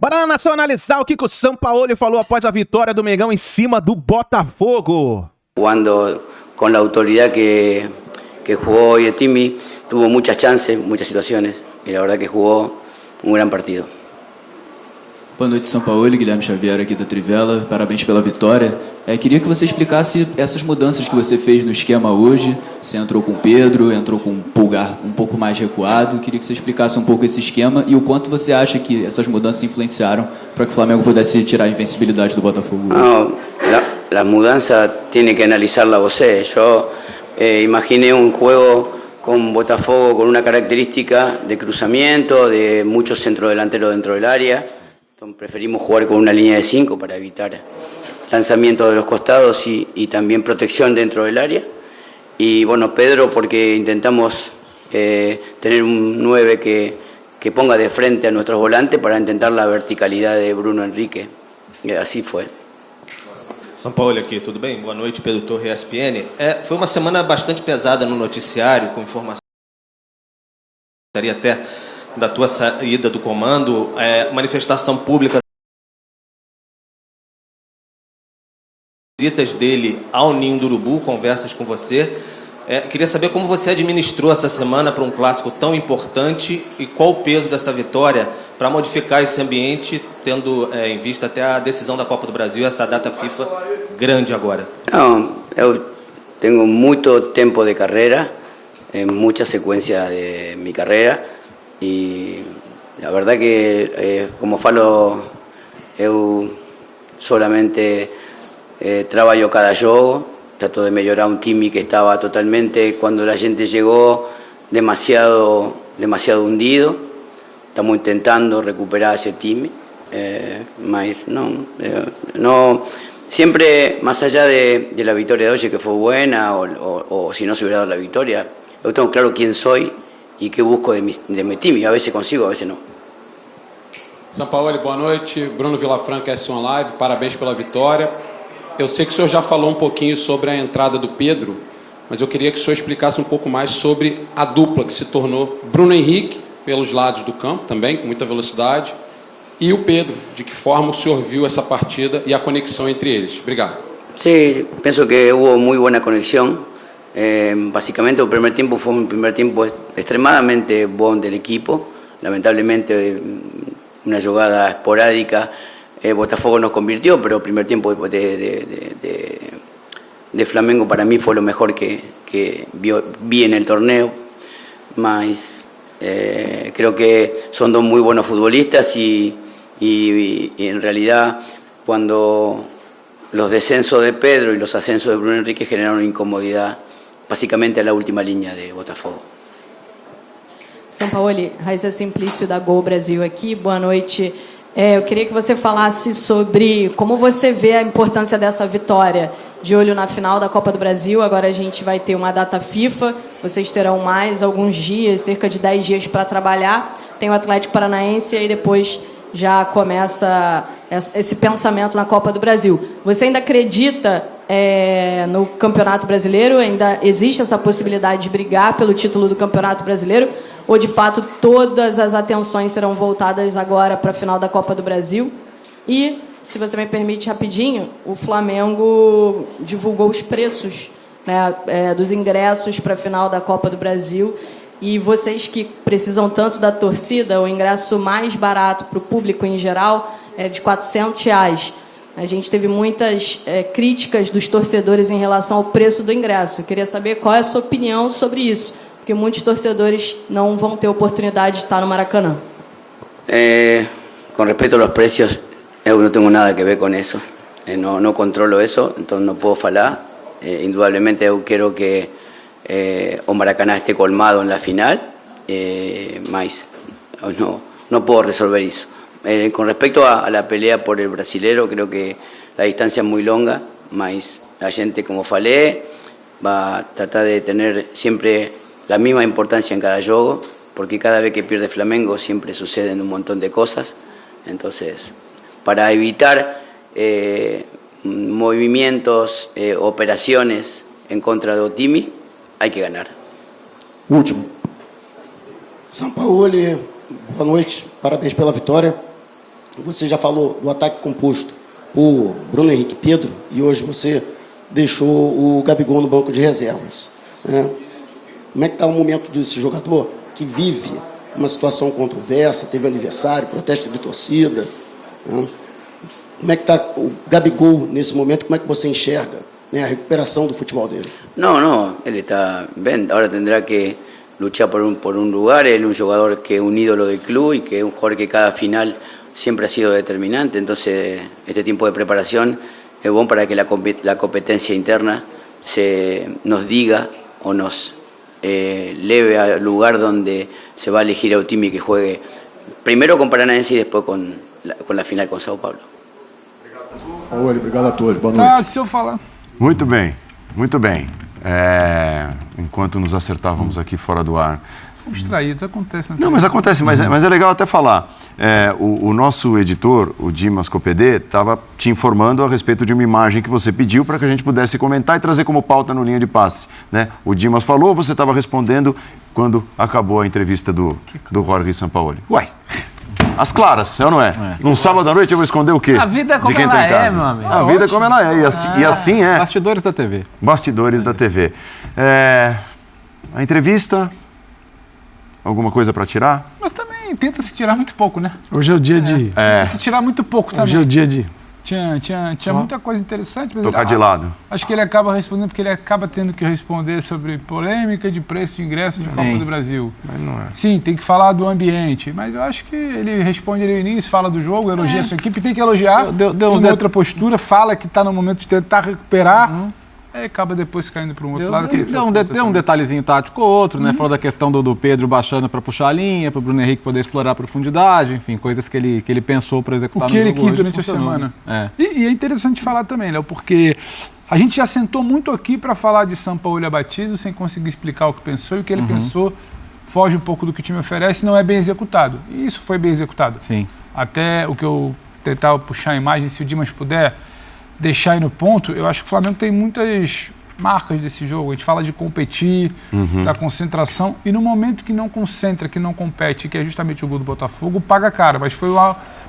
Bora na nação analisar o que o Sampaoli falou após a vitória do Mengão em cima do Botafogo. Jugando con la autoridad que jugó hoy el Timmy, tuvo muchas chances, muchas situaciones, y la verdad que jugó un gran partido. Boa noite, Sampaoli. Guilherme Xavier aqui da Trivela. Parabéns pela vitória. Queria que você explicasse essas mudanças que você fez no esquema hoje. Você entrou com o Pedro, entrou com o Pulgar um pouco mais recuado. Queria que você explicasse um pouco esse esquema e o quanto você acha que essas mudanças influenciaram para que o Flamengo pudesse tirar a invencibilidade do Botafogo. No, la mudanza tiene que analizarla você. Yo imaginé un juego con Botafogo con una característica de cruzamiento, de muchos centrodelanteros dentro del área. Entonces preferimos jugar con una línea de 5 para evitar lanzamiento de los costados y también protección dentro del área. Y bueno, Pedro, porque intentamos tener un 9 que ponga de frente a nuestros volantes para intentar la verticalidad de Bruno Henrique. Y así fue. Sampaoli aqui, tudo bem? Boa noite, Pedro Torre, ESPN. Foi uma semana bastante pesada no noticiário, com informações até da tua saída do comando, manifestação pública, visitas dele ao Ninho do Urubu, conversas com você. Queria saber como você administrou essa semana para um clássico tão importante e qual o peso dessa vitória para modificar esse ambiente, tendo em vista até a decisão da Copa do Brasil, essa data FIFA grande agora. Não, eu tenho muito tempo de carreira, muita sequência de minha carreira e a verdade que, como falo, eu solamente trabalho cada jogo. Trato de mejorar un Timmy que estaba totalmente, cuando la gente llegó, demasiado hundido. Estamos intentando recuperar ese Timmy. No, siempre, más allá de la victoria de hoy, que fue buena, o si no se hubiera dado la victoria, yo tengo claro quién soy y qué busco de mi Timmy. A veces consigo, a veces no. Sampaoli, boa noite. Bruno Vilafranca, S1 Live. Parabéns pela vitória. Eu sei que o senhor já falou um pouquinho sobre a entrada do Pedro, mas eu queria que o senhor explicasse um pouco mais sobre a dupla que se tornou Bruno Henrique, pelos lados do campo também, com muita velocidade, e o Pedro. De que forma o senhor viu essa partida e a conexão entre eles? Obrigado. Sí, pienso que hubo muy buena conexión. Básicamente el primer tiempo fue un primer tiempo extremadamente bueno del equipo. Lamentablemente una jugada esporádica. Botafogo nos convirtió, pero el primer tiempo de Flamengo para mí fue lo mejor que vi en el torneo. Más, creo que son dos muy buenos futbolistas y en realidad cuando los descensos de Pedro y los ascensos de Bruno Henrique generaron incomodidad básicamente a la última línea de Botafogo. Sampaoli, Raíssa Simplício da Gol Brasil aqui, boa noite. Eu queria que você falasse sobre como você vê a importância dessa vitória, de olho na final da Copa do Brasil. Agora a gente vai ter uma data FIFA, vocês terão mais alguns dias, cerca de 10 dias para trabalhar. Tem o Atlético Paranaense e aí depois já começa esse pensamento na Copa do Brasil. Você ainda acredita no Campeonato Brasileiro? Ainda existe essa possibilidade de brigar pelo título do Campeonato Brasileiro? Ou, de fato, todas as atenções serão voltadas agora para a final da Copa do Brasil? E, se você me permite rapidinho, o Flamengo divulgou os preços, né, dos ingressos para a final da Copa do Brasil. E vocês que precisam tanto da torcida, o ingresso mais barato para o público em geral é de R$400. A gente teve muitas críticas dos torcedores em relação ao preço do ingresso. Eu queria saber qual é a sua opinião sobre isso, porque muitos torcedores não vão ter oportunidade de estar no Maracanã. Con respecto a los precios, yo no tengo nada que ver con eso. No controlo eso, entonces no puedo falar. Indudablemente yo quiero que o Maracaná esté colmado en la final, mas no puedo resolver eso. Con respecto a la pelea por el brasilero, creo que la distancia es muy longa, mas la gente, como falé, va a tratar de tener siempre la misma importancia en cada juego, porque cada vez que pierde Flamengo siempre suceden un montón de cosas. Entonces, para evitar movimientos, operaciones en contra de Otimi, hay que ganar. Último. Sampaoli, boa noite, parabéns pela vitória. Você já falou do ataque composto, o Bruno Henrique Pedro, e hoje você deixou o Gabigol no banco de reservas, né? Como é que está o momento desse jogador que vive uma situação controversa, teve aniversário, protesto de torcida, né? Como é que está o Gabigol nesse momento? Como é que você enxerga, né, a recuperação do futebol dele? No, él está bien. Ahora tendrá que luchar por un lugar. Él es un jugador que es un ídolo del club y que es un jugador que cada final siempre ha sido determinante. Entonces, este tiempo de preparación es bueno para que la competencia interna nos diga o nos leve al lugar donde se va a elegir a un time que juegue primero con Paranaense y después con la final con Sao Paulo. Obrigado a todos. Boa noite. Se eu falar. Muito bem, muito bem. Enquanto nos acertávamos aqui fora do ar. Fomos traídos, acontece. Não, mas acontece, mas é legal até falar. O nosso editor, o Dimas Copedê, estava te informando a respeito de uma imagem que você pediu para que a gente pudesse comentar e trazer como pauta no Linha de Passe, né? O Dimas falou, você estava respondendo quando acabou a entrevista do Jorge Sampaoli. Uai! As claras, é ou não é? Num sábado à noite eu vou esconder o quê? A vida é como de quem ela tá em casa? meu amigo. A vida é como ela é, e assim é. Bastidores da TV. Bastidores da TV. A entrevista, alguma coisa para tirar? Mas também tenta se tirar muito pouco, né? Hoje é o dia de... Tenta se tirar muito pouco também. Hoje é o dia de... Tinha muita coisa interessante. Mas tocar de lado. Acho que ele acaba respondendo porque ele acaba tendo que responder sobre polêmica de preço de ingresso de Copa do Brasil. Mas não é. Sim, tem que falar do ambiente, mas eu acho que ele responde ali no início, fala do jogo, elogia a sua equipe, tem que elogiar, deu uma outra postura, fala que está no momento de tentar recuperar, aí acaba depois caindo para um outro lado. Deu um detalhezinho tático ou outro, né? Falou da questão do Pedro baixando para puxar a linha, para o Bruno Henrique poder explorar a profundidade, enfim, coisas que ele pensou para executar o que no ele jogo quis hoje, durante a semana. E é interessante falar também, Léo, porque a gente já sentou muito aqui para falar de Sampaoli abatido, sem conseguir explicar o que pensou, e o que ele pensou foge um pouco do que o time oferece e não é bem executado. E isso foi bem executado. Sim. Até o que eu tentava puxar a imagem, se o Dimas puder deixar aí no ponto, eu acho que o Flamengo tem muitas marcas desse jogo. A gente fala de competir, da concentração, e no momento que não concentra, que não compete, que é justamente o gol do Botafogo, paga caro. Mas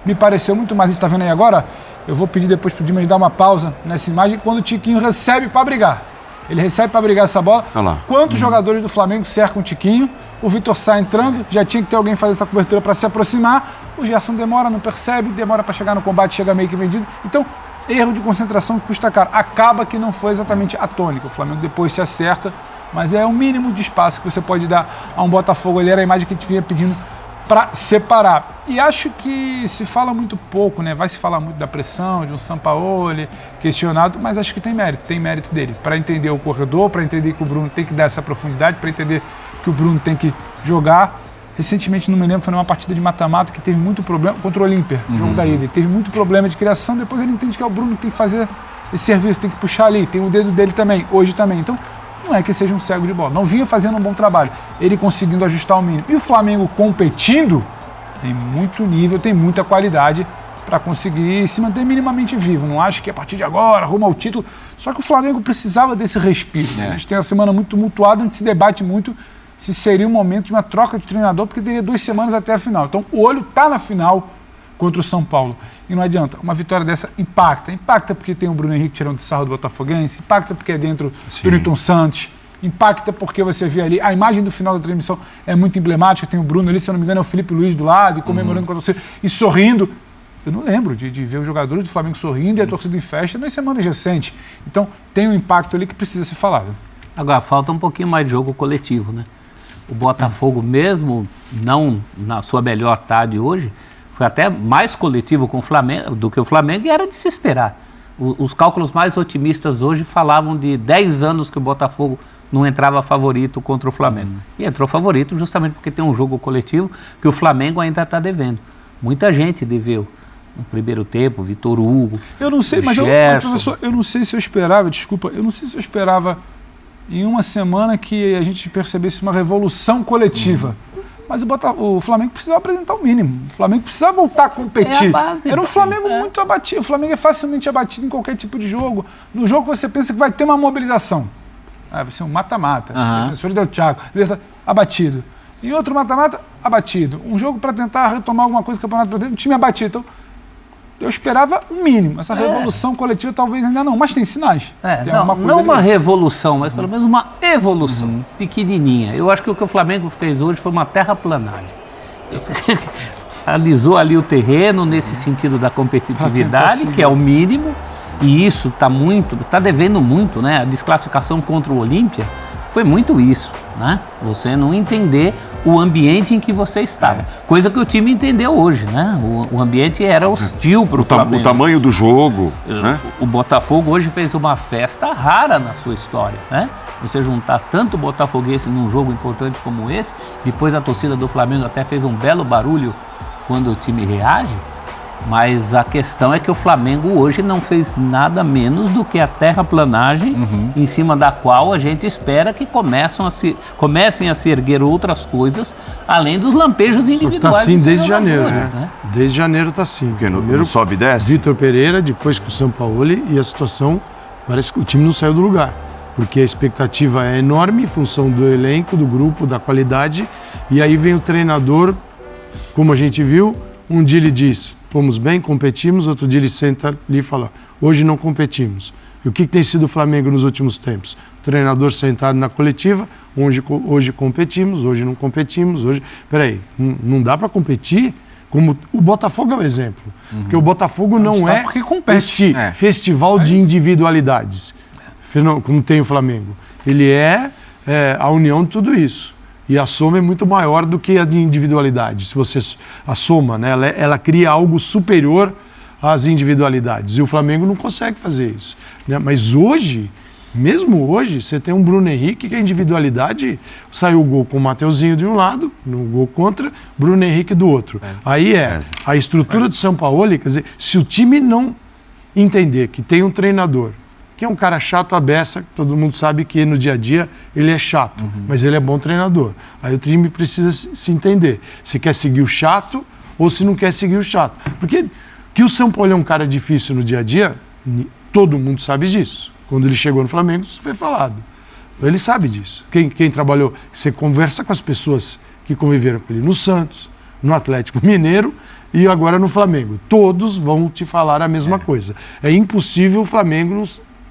me pareceu muito mais, a gente está vendo aí agora, eu vou pedir depois pro Dimas dar uma pausa nessa imagem, quando o Tiquinho recebe para brigar. Ele recebe para brigar essa bola. Quantos jogadores do Flamengo cercam o Tiquinho? O Vitor sai entrando, já tinha que ter alguém fazer essa cobertura para se aproximar. O Gerson demora, não percebe, demora para chegar no combate, chega meio que vendido. Então, erro de concentração que custa caro. Acaba que não foi exatamente a tônica. O Flamengo depois se acerta, mas é o mínimo de espaço que você pode dar a um Botafogo ali. Era a imagem que a gente vinha pedindo para separar. E acho que se fala muito pouco, né? Vai se falar muito da pressão, de um Sampaoli questionado, mas acho que tem mérito dele. Para entender o corredor, para entender que o Bruno tem que dar essa profundidade, para entender que o Bruno tem que jogar. Recentemente, não me lembro, foi numa partida de mata-mata que teve muito problema contra o Olímpia, jogo da ida. Ele teve muito problema de criação, depois ele entende que é o Bruno que tem que fazer esse serviço, tem que puxar ali, tem o dedo dele também, hoje também. Então, não é que seja um cego de bola. Não vinha fazendo um bom trabalho, ele conseguindo ajustar o mínimo. E o Flamengo competindo, tem muito nível, tem muita qualidade para conseguir se manter minimamente vivo. Não acho que a partir de agora, rumo ao título. Só que o Flamengo precisava desse respiro. A gente tem uma semana muito tumultuada, onde se debate muito se seria o momento de uma troca de treinador, porque teria 2 semanas até a final. Então, o olho está na final contra o São Paulo. E não adianta, uma vitória dessa impacta. Impacta porque tem o Bruno Henrique tirando de sarro do Botafoguense, impacta porque é dentro do Newton Santos, impacta porque você vê ali, a imagem do final da transmissão é muito emblemática, tem o Bruno ali, se eu não me engano, é o Felipe Luiz do lado, e comemorando com a torcida, e sorrindo. Eu não lembro de ver os jogadores do Flamengo sorrindo e a torcida em festa nas semanas recentes. Então, tem um impacto ali que precisa ser falado. Agora, falta um pouquinho mais de jogo coletivo, né? O Botafogo, mesmo não na sua melhor tarde hoje, foi até mais coletivo com o Flamengo, do que o Flamengo, e era de se esperar. Os cálculos mais otimistas hoje falavam de 10 anos que o Botafogo não entrava favorito contra o Flamengo. E entrou favorito justamente porque tem um jogo coletivo que o Flamengo ainda está devendo. Muita gente deveu. No primeiro tempo, Vitor Hugo, eu não sei, mas professor, eu não sei se eu esperava, desculpa, eu não sei se eu esperava em uma semana que a gente percebesse uma revolução coletiva. Mas o Flamengo precisava apresentar o mínimo. O Flamengo precisava voltar a competir. É a base, era um Flamengo muito abatido. O Flamengo é facilmente abatido em qualquer tipo de jogo. No jogo você pensa que vai ter uma mobilização. Vai ser um mata-mata. Defensor del Chaco, abatido. Em outro mata-mata, abatido. Um jogo para tentar retomar alguma coisa do Campeonato Brasileiro, um time abatido. Então, Eu esperava o mínimo. Essa revolução coletiva talvez ainda não, mas tem sinais. Tem Não uma revolução, mas pelo menos uma evolução pequenininha. Eu acho que o que o Flamengo fez hoje foi uma terraplanagem. Alisou ali o terreno nesse sentido da competitividade, que é o mínimo, e isso está devendo muito, né? A desclassificação contra o Olímpia foi muito isso, né? Você não entender o ambiente em que você estava. Coisa que o time entendeu hoje, né? O ambiente era hostil para o Flamengo. O tamanho do jogo, né? O Botafogo hoje fez uma festa rara na sua história, né? Você juntar tanto botafoguense num jogo importante como esse, depois a torcida do Flamengo até fez um belo barulho quando o time reage, mas a questão é que o Flamengo hoje não fez nada menos do que a terraplanagem em cima da qual a gente espera que comecem a se erguer outras coisas, além dos lampejos individuais. Está assim desde janeiro, né? Desde janeiro está assim. Porque no sobe e desce? Vitor Pereira, depois com o Sampaoli, e a situação, parece que o time não saiu do lugar. Porque a expectativa é enorme em função do elenco, do grupo, da qualidade, e aí vem o treinador, como a gente viu, um dia ele diz, fomos bem, competimos, outro dia ele senta ali e fala, hoje não competimos. E o que tem sido o Flamengo nos últimos tempos? O treinador sentado na coletiva, hoje competimos, hoje não competimos, hoje... Peraí, não dá para competir? Como o Botafogo é um exemplo. Porque o Botafogo não é este festival de individualidades, como tem o Flamengo. Ele é a união de tudo isso. E a soma é muito maior do que a de individualidade. Se você a soma, né, ela cria algo superior às individualidades. E o Flamengo não consegue fazer isso, né? Mas hoje, mesmo hoje, você tem um Bruno Henrique que a individualidade saiu o gol com o Mateuzinho de um lado, no gol contra, Bruno Henrique do outro. Aí a estrutura do Sampaoli, quer dizer, se o time não entender que tem um treinador que é um cara chato à beça, todo mundo sabe que no dia a dia ele é chato, mas ele é bom treinador. Aí o time precisa se entender, se quer seguir o chato ou se não quer seguir o chato. Porque que o Sampaoli é um cara difícil no dia a dia, todo mundo sabe disso. Quando ele chegou no Flamengo, isso foi falado. Ele sabe disso. Quem trabalhou, você conversa com as pessoas que conviveram com ele no Santos, no Atlético Mineiro e agora no Flamengo. Todos vão te falar a mesma coisa. É impossível o Flamengo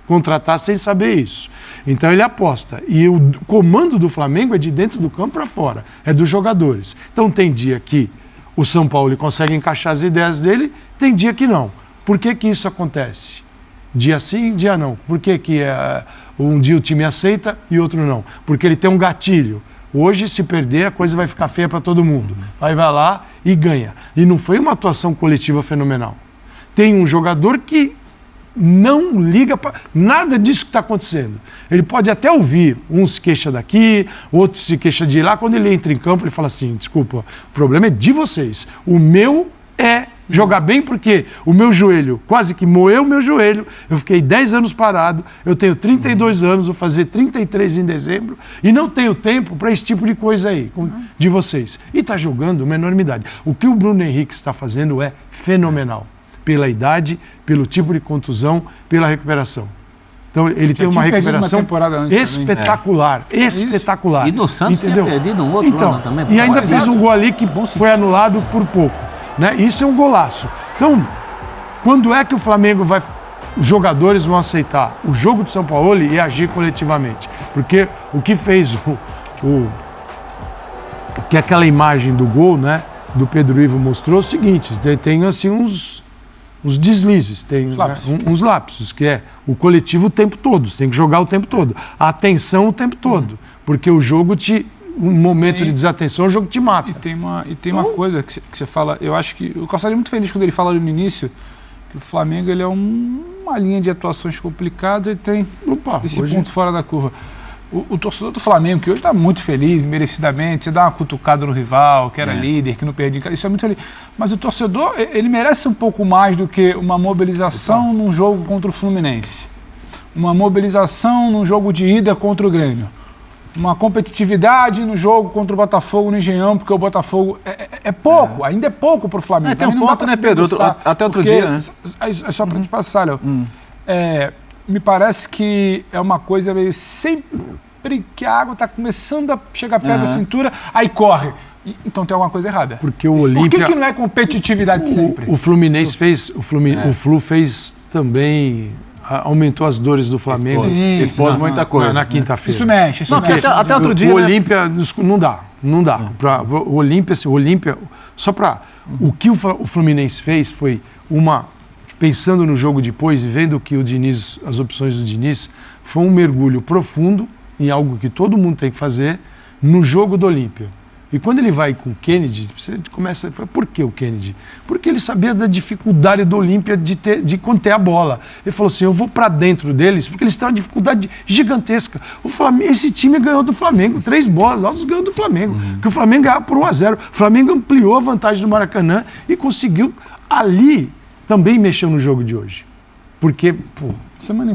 contratar sem saber isso. Então ele aposta. E o comando do Flamengo é de dentro do campo para fora. É dos jogadores. Então tem dia que o São Paulo consegue encaixar as ideias dele, tem dia que não. Por que que isso acontece? Dia sim, dia não. Por que que um dia o time aceita e outro não? Porque ele tem um gatilho. Hoje, se perder, a coisa vai ficar feia para todo mundo. Aí vai lá e ganha. E não foi uma atuação coletiva fenomenal. Tem um jogador que não liga para nada disso que está acontecendo. Ele pode até ouvir, um se queixa daqui, outro se queixa de lá. Quando ele entra em campo, ele fala assim, desculpa, o problema é de vocês. O meu é jogar bem porque o meu joelho, quase que moeu o meu joelho, eu fiquei 10 anos parado, eu tenho 32 anos, vou fazer 33 em dezembro, e não tenho tempo para esse tipo de coisa aí, de vocês. E está jogando uma enormidade. O que o Bruno Henrique está fazendo é fenomenal. Pela idade, pelo tipo de contusão, pela recuperação. Então ele tem uma recuperação espetacular, espetacular. E no Santos tinha perdido um outro ano também. E ainda fez um gol ali que foi anulado por pouco, né? Isso é um golaço. Então, quando é que o Flamengo os jogadores vão aceitar o jogo do São Paulo e agir coletivamente? Porque o que fez que aquela imagem do gol, né, do Pedro Ivo mostrou é o seguinte, tem assim uns deslizes, tem uns lapsos, que é o coletivo o tempo todo, você tem que jogar o tempo todo, a atenção o tempo todo, porque o jogo um momento de desatenção, o jogo te mata. E tem uma coisa que você fala, eu acho que o Calçado é muito feliz quando ele fala no início que o Flamengo ele é uma linha de atuações complicadas e tem esse ponto fora da curva. O torcedor do Flamengo, que hoje está muito feliz, merecidamente, você dá uma cutucada no rival, que era líder, que não perdia, isso é muito feliz. Mas o torcedor, ele merece um pouco mais do que uma mobilização num jogo contra o Fluminense, uma mobilização num jogo de ida contra o Grêmio, uma competitividade no jogo contra o Botafogo no Engenhão, porque o Botafogo é pouco, ainda é pouco para o Flamengo. Tem um ponto, né, Pedro? Até outro dia, né? É só para te passar, Léo. Me parece que é uma coisa meio sempre que a água está começando a chegar perto da cintura, aí corre. Então tem alguma coisa errada. Porque o Olímpia... Por que não é competitividade sempre? O Fluminense fez... O Flu fez também... Aumentou as dores do Flamengo. Expôs muita coisa. Na quinta-feira. Isso mexe. Até outro dia... O Olímpia... Não dá. O Olímpia... Só para... O que o Fluminense fez foi pensando no jogo depois e vendo que as opções do Diniz, foi um mergulho profundo em algo que todo mundo tem que fazer no jogo do Olímpia. E quando ele vai com o Kennedy, você começa a falar, por que o Kennedy? Porque ele sabia da dificuldade do Olímpia de conter a bola. Ele falou assim, eu vou para dentro deles, porque eles têm uma dificuldade gigantesca. Esse time ganhou do Flamengo, 3 bolas altas ganhou do Flamengo, porque o Flamengo ganhava por 1-0. O Flamengo ampliou a vantagem do Maracanã e conseguiu ali também mexer no jogo de hoje. Porque,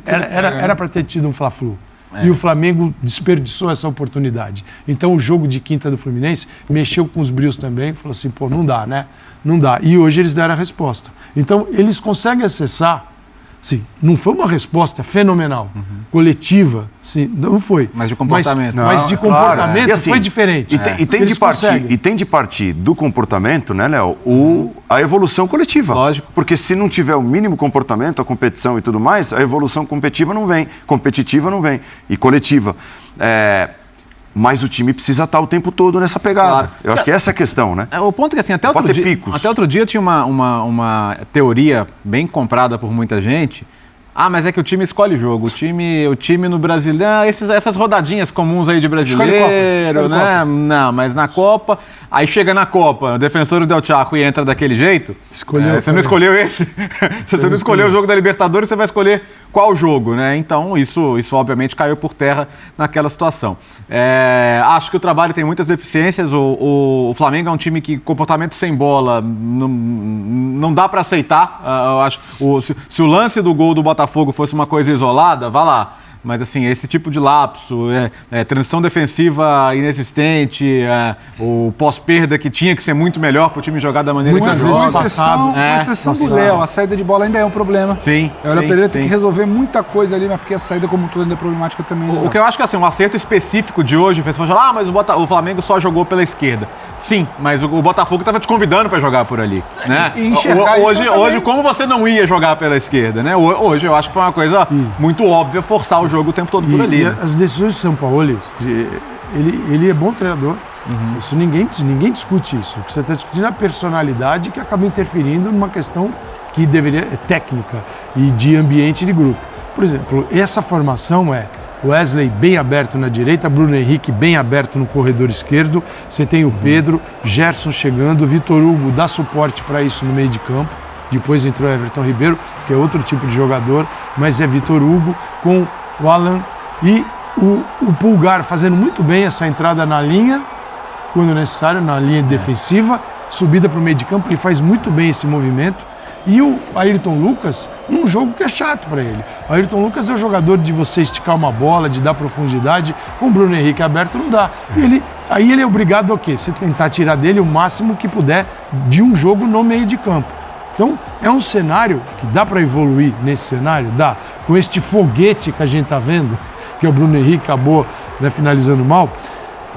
era para ter tido um Fla-Flu. E o Flamengo desperdiçou essa oportunidade. Então o jogo de quinta do Fluminense mexeu com os brios também, falou assim, não dá, né? Não dá. E hoje eles deram a resposta. Então eles conseguem acessar, sim, não foi uma resposta fenomenal, coletiva, sim, não foi. Mas de comportamento. Mas de comportamento claro. Assim, foi diferente. E tem de partir do comportamento, né, Léo, a evolução coletiva. Lógico. Porque se não tiver o mínimo comportamento, a competição e tudo mais, a evolução competitiva não vem e coletiva. Mas o time precisa estar o tempo todo nessa pegada. Claro. Eu acho que essa é a questão, né? O ponto é que assim, até outro dia tinha uma teoria bem comprada por muita gente. Mas é que o time escolhe jogo. O time no Brasileiro... Essas rodadinhas comuns aí de brasileiro, né? Não, mas na Copa... Aí chega na Copa, o Defensor del Chaco e entra daquele jeito. Você não escolheu esse. Se você não escolheu o jogo da Libertadores, você vai escolher qual jogo, né? Então, isso obviamente caiu por terra naquela situação. Acho que o trabalho tem muitas deficiências. O Flamengo é um time que, comportamento sem bola, não dá para aceitar. Eu acho, se o lance do gol do Botafogo fosse uma coisa isolada, vá lá. Mas, assim, esse tipo de lapso, transição defensiva inexistente, o pós-perda que tinha que ser muito melhor para o time jogar da maneira que joga. Com exceção do Léo, a saída de bola ainda é um problema. Sim. O Léo Pereira tem que resolver muita coisa ali, mas porque a saída como tudo ainda é problemática também. O que eu acho que assim, um acerto específico de hoje, você falar, mas o Flamengo só jogou pela esquerda. Sim, mas o Botafogo estava te convidando para jogar por ali. Né? Hoje, como você não ia jogar pela esquerda, né? Hoje eu acho que foi uma coisa muito óbvia forçar o jogo o tempo todo por ali. E as decisões do São Paulo, ele é bom treinador. Isso ninguém discute isso. Você está discutindo a personalidade que acaba interferindo numa questão que deveria é técnica e de ambiente de grupo. Por exemplo, essa formação é Wesley bem aberto na direita, Bruno Henrique bem aberto no corredor esquerdo, você tem o Pedro, Gerson chegando, Vitor Hugo dá suporte para isso no meio de campo, depois entrou Everton Ribeiro, que é outro tipo de jogador, mas é Vitor Hugo com o Alan e o Pulgar fazendo muito bem essa entrada na linha, quando necessário, na linha defensiva, subida para o meio de campo, ele faz muito bem esse movimento. E o Ayrton Lucas, num jogo que é chato para ele. O Ayrton Lucas é o jogador de você esticar uma bola, de dar profundidade. Com o Bruno Henrique aberto não dá. Aí ele é obrigado a quê? Você tentar tirar dele o máximo que puder de um jogo no meio de campo. Então, é um cenário que dá para evoluir nesse cenário? Dá. Com este foguete que a gente está vendo, que o Bruno Henrique acabou finalizando mal.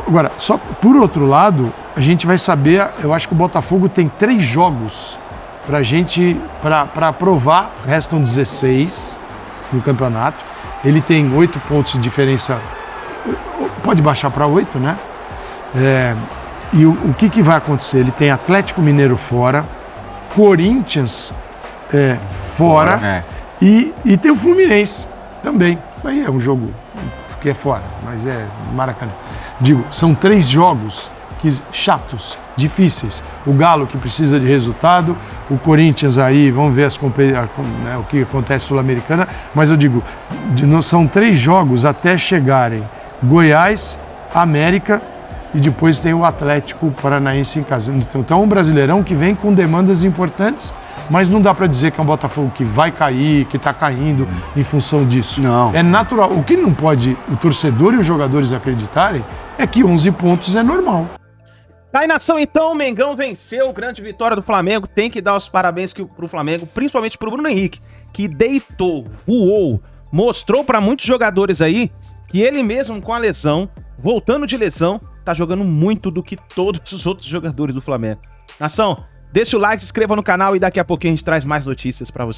Agora, só por outro lado, a gente vai saber, eu acho que o Botafogo tem 3 jogos para provar, restam 16 no campeonato. Ele tem 8 pontos de diferença, pode baixar para 8, né? E o que vai acontecer? Ele tem Atlético Mineiro fora, Corinthians fora e tem o Fluminense também. Aí é um jogo que é fora, mas é Maracanã. Digo, são 3 jogos chatos, difíceis. O Galo que precisa de resultado, o Corinthians aí, vamos ver o que acontece Sul-Americana, mas eu digo, são 3 jogos até chegarem Goiás, América e depois tem o Atlético Paranaense em casa. Então é um Brasileirão que vem com demandas importantes, mas não dá para dizer que é um Botafogo que vai cair, que está caindo em função disso. Não. É natural. O que não pode o torcedor e os jogadores acreditarem é que 11 pontos é normal. Aí, nação, então, o Mengão venceu, grande vitória do Flamengo. Tem que dar os parabéns pro Flamengo, principalmente pro Bruno Henrique, que deitou, voou, mostrou para muitos jogadores aí que ele mesmo com a lesão, voltando de lesão, tá jogando muito do que todos os outros jogadores do Flamengo. Nação, deixa o like, se inscreva no canal e daqui a pouquinho a gente traz mais notícias pra você.